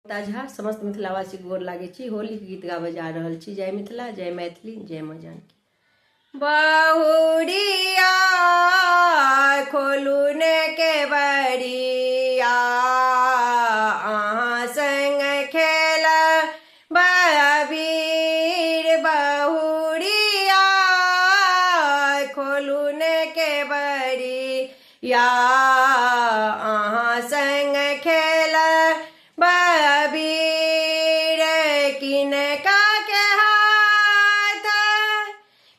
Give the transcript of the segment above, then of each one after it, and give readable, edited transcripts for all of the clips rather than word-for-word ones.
ताजा समस्त मिथिलावासी गोर लागे छी। होली के गीत गावे जा रहल छी। जय मिथिला, जय मैथिली, जय माँ जानकी। बहुरिया खोलू ने के बरिया, अहाँ संग खेल बबीर। बहुरिया खोलू ने के बरिया, अहाँ संग खेल बबीर। किनका के हाथ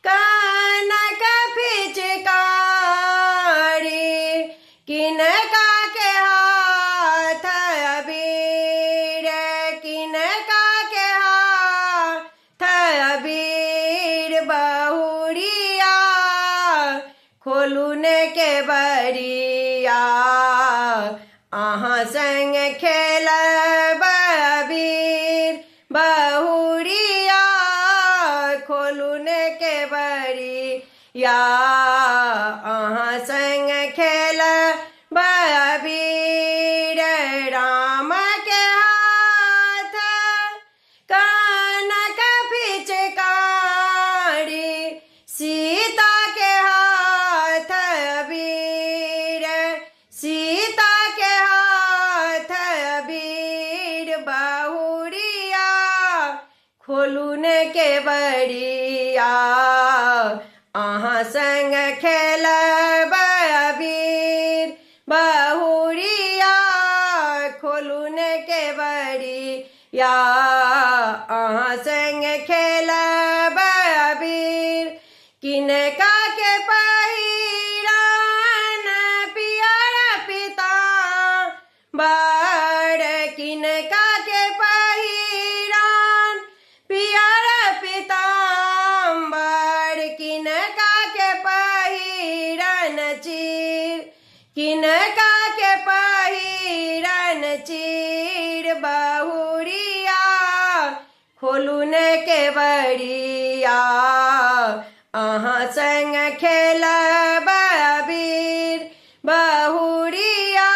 कनक पिचकारी, किनका के हाथ अबीर। किनका के हाथ अबीर। बहुरिया खोलू ने के बरिया, अहाँ संग खेल बबीर। बहुरिया खोलू ने के बरिया, अहाँ संग खेल बबीर। राम के हाथ कनक पिचकारी, सीता के हाथ अबीर। सीता के हाथ अबीर। बहुरिया खोलू ने के बरिया, अहाँ संग खेल बबीर। बहुरिया खोलू ने के बरिया, अहाँ संग खेल बबीर। किनका के पहिरन पियर पीताम्बर, किनका के पहिरन पियर पीताम्बर। किनका के पहिरन चीर, किनका के पहिरन चीर। बहुरिया खोलू ने के बरिया, अहाँ संग खेल बबीर। बहुरिया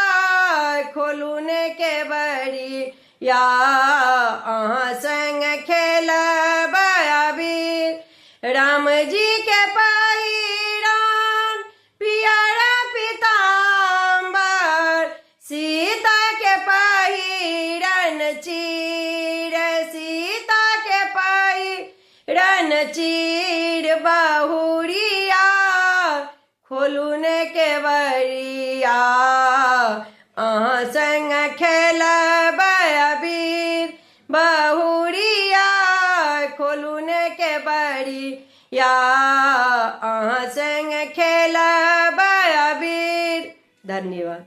खोलू ने के बरिया, अहाँ संग खेल बबीर। राम जी के पहिरन पियर पीताम्बर, सीता के पहिरन चीर। सीता के पहिरन चीर। बहुरिया खोलू ने के बरिया, अहाँ संग खेल बबीर। बहुरिया खोलू ने के बरिया, अहाँ संग खेल बबीर। धन्यवाद।